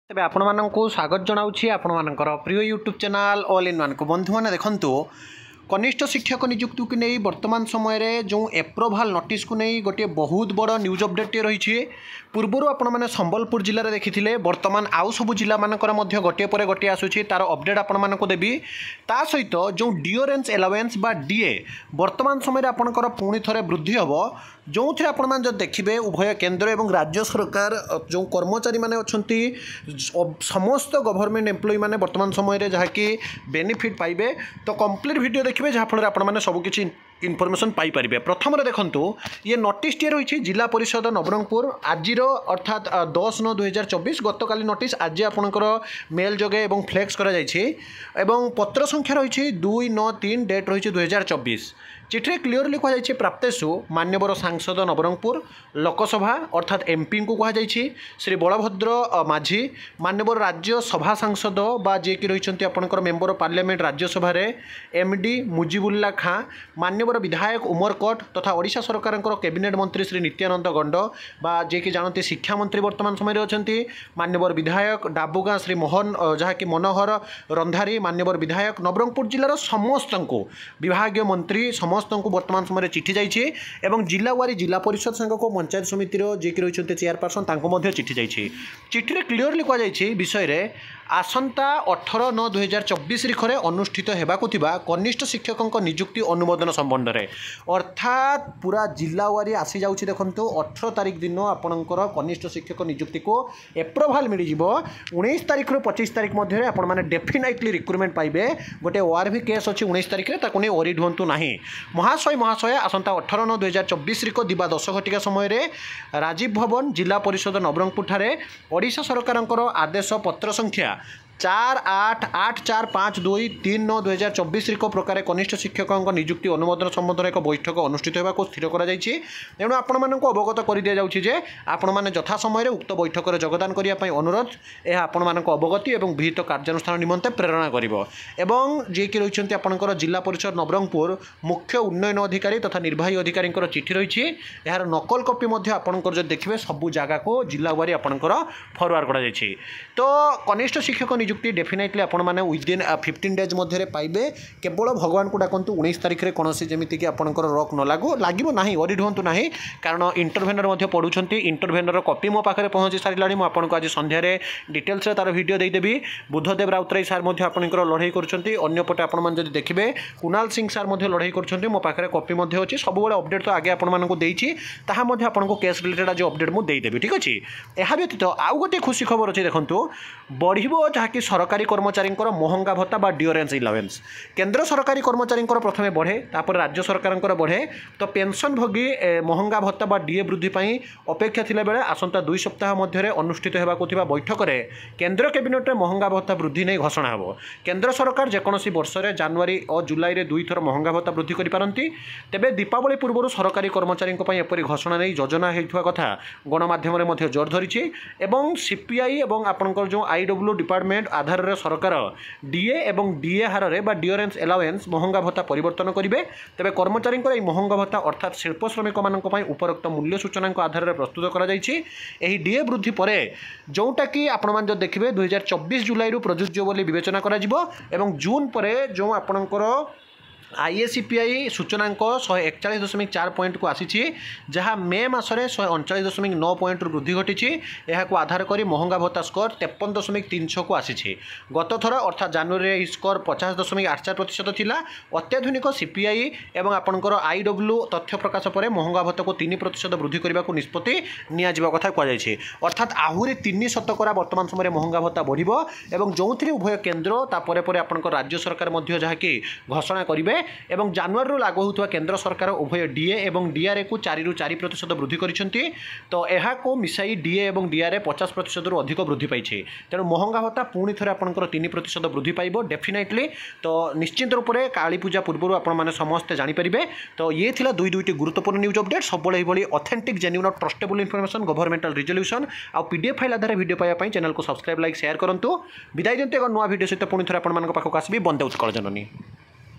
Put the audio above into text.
तेबे आपण मानकु स्वागत जनाउछि आपण मानकर प्रिय YouTube channel all in one को बंधु माने देखंतु कनिष्ठ शिक्षक नियुक्ति को नहीं वर्तमान समय रे जो एप्रोवाल नोटिस को नहीं गोटे बहुत बड़ न्यूज अपडेट रही पूर्वर आपण मैंने संबलपुर जिले में देखी वर्तमान आउ सब जिला मानकर गोटे पर गोटे आसूची तार अपडेट आपण मानक देवी ता सहित जो डिओरेंस एलावेंस बा डीए वर्तमान समय आपंकर पुणी थे वृद्धि हम जो थे आपण देखिए उभय केंद्र और राज्य सरकार जो कर्मचारी माने अच्छी समस्त गवर्नमेंट एम्प्लॉय माने वर्तमान समय जहाँकि बेनिफिट पाइबे तो कंप्लीट वीडियो देखिए जहाँफल आपने सबकि इनफर्मेशन पाइपर प्रथम देखु ये नोटिस टी रही जिला परिषद नवरंगपुर आज अर्थात 10/9/2024 गतकाली नोटिस आज आपंकर मेल जगे और फ्लेक्स कर पत्र संख्या रही 2/9/3 डेट रही 2024 चिठी क्लीयरली कहुई प्राप्तेशु मान्यवर सांसद नवरंगपुर लोकसभा अर्थात एमपी को कहुई श्री बलभद्र माझी मान्यवर राज्य सभा सांसद बा जी कि रही आपंकर member parliament Rajya Sabha MD Mujibulla Khan मान्यवर विधायक उमरकोट तथा ओडिशा सरकार कैबिनेट मंत्री श्री नित्यानंद गंड बा जी कि जानते शिक्षा मंत्री वर्तमान समय अच्छा मान्यवर विधायक डाबुगाँ श्री मोहन जहाँकि मनोहर रंधारी मान्यवर विधायक नवरंगपुर जिलार समस्त विभागीय मंत्री समस्त वर्तमान समय चिठी जाइए जिला वारी जिला परिषद संघ को पंचायत समितिर जी कि रही चेयरपर्सन चिठी जाइए चिठी क्लीयरली कहुई विषय आसंता 18/9/2024 तारीख अनुष्ठित होगा कनिष्ठ शिक्षकों नियुक्ति अनुमोदन संबंध में अर्थात पूरा जिला वारी आसी जाऊँगी देखो 18 तारीख दिन आपणकर कनिष्ठ शिक्षक नियुक्ति को एप्रोवाल मिल 19 तारीख रु 25 तारीख मध्य आपने डेफिनेटली रिक्रुटमेंट पाइबे गोटे ओआर भी केस अच्छी 19 तारीख में नहीं ओरिड हूँ ना महाशय आसंता 18/9/2024 तारीख दिवा 10 घटिका समय राजीव भवन जिला परिषद नवरंगपुर ठारे ओडिशा सरकार आदेश पत्र संख्या 48845239/2024 तारीख प्रकार कनिष्ठ शिक्षकों नियुक्ति अनुमोदन संबंध एक बैठक अनुष्ठित होगा स्थिर तेणु आपण मानक अवगत कर दि जाऊँगी आपण मैंने यथा समय उक्त बैठक में योगदान करने अनुरोध यह आपण मानक अवगति और विहित कार्यानुष्ठान निमंते प्रेरणा कर जी कि रही आपंकर जिला परिषद नवरंगपुर मुख्य उन्नयन अधिकारी तथा निर्वाही अधिकारी चिठी रही यार नकल कॉपी आपंकर देखिए सबू जगह को जिला वारी आपंकर फरवर्ड कर तो कनिष्ठ शिक्षक नियुक्ति डेफिनेटली आपण मैंने विदिन 15 डेज मध्य पाइबे केवल भगवान को डाकतु 19 तारीख में कौन जमीक आपंकर रक न लगू लगे ना ओरिड हूँ ना कारण इंटरभेनर पढ़ुंट इंटरभेनर कॉपी मो पाखे पहुँची सारा मुझे आज सन्धार डिटेल्स तार वीडियो देदेवी बुद्धदेव राउतराय सार आपंकर लड़ाई करपटे आपड़ी देखिए कुणाल सिंह सार लड़ाई कर मो पाखे कॉपी अच्छी सब अपडेट तो आगे आपको केस रिलेटेड आज अपडेट मुझे देदेवी ठीक अच्छे यह व्यतीत आउ गोटे खुशी खबर अच्छी देखो बढ़ो जहाँकि सरकारी कर्मचारी महंगा भत्ता बा डिओरेंस इलेवेंस केंद्र सरकारी कर्मचारी प्रथम बढ़े तापर राज्य सरकार बढ़े तो पेंशन भोगी महंगा भत्ता बा डीए वृद्धि अपेक्षा थिला बेले आसंता 2 सप्ताह मध्य अनुष्ठित होगा बैठक में केंद्र कैबिनेट में महंगा भत्ता वृद्धि नहीं घोषणा हो केंद्र सरकार जेकोसी वर्ष में जनवरी और जुलाई में 2 थर महंगा भत्ता वृद्धि करपारती तेबे दीपावली पूर्व सरकारी कर्मचारी एपरी घोषणा नहीं योजना होता कथा गणमाध्यम जोर धरी सीपीआई और आपंकर जो आईडब्ल्यू डिपार्टमेंट आधार रे सरकार डीए एवं डीए हार रे बा डिओरेंस एलावेंस महंगा भत्ता परिवर्तन करेंगे तेज कर्मचारी महंगा भत्ता अर्थात शिल्प श्रमिक मान उपरोक्त मूल्य सूचना आधार में प्रस्तुत कर डीए वृद्धि पर जोटा कि आपण देखिए 2024 जुलाई प्रযোज्य बोली विवेचना करा जून पर जो आपणकर आईएसीपीआई सूचनांक 141.4 पॉइंट को आसी जहाँ मे मसरे 139.9 पॉइंट वृद्धि घटी यह आधार कर महंगा भत्ता स्कोर 53.36 को आसी गत थर अर्थात जनवरी स्कोर 50.84% थिला अत्याधुनिक सीपीआई एवं आपंकर आईडब्ल्यू तथ्य प्रकाश पर महंगा भत्ता को 3% वृद्धि करने को निष्पत्ति नियाजिबा कथा कहुई अर्थात आहरी 3% वर्तमान समय महंगा भत्ता बढ़िबो एवं जो उभय केंद्र तापर आपंकर राज्य सरकार जहाँकि घोषणा करेंगे एवं जनवरी लागू होता केंद्र सरकार उभय डीए एवं डीआरए को 4 ରୁ 4% वृद्धि करिसेंती तो यह को मिसाई डीए एवं डीआरए 50% रु अधिक वृद्धि पाई तेणु महंगा भत्ता पुणी थे आपंकर 3% वृद्धि पाइब डेफिनेटली तो निश्चित रूप से काली पूजा पूर्व आपने समस्ते जानीपर तो ये थिला दुईटी गुरुत्वपूर्ण न्यूज अपडेट सब authentic genuine trustable information governmental resolution आ पीडीएफ फाइल आधार वीडियो पाइबा चैनल को सब्सक्राइब लाइक शेयर करूँ विदाय दिंतु एक नुआ वीडियो सहित पुणी थे आपको आसबि बंदे उत्कल जननी।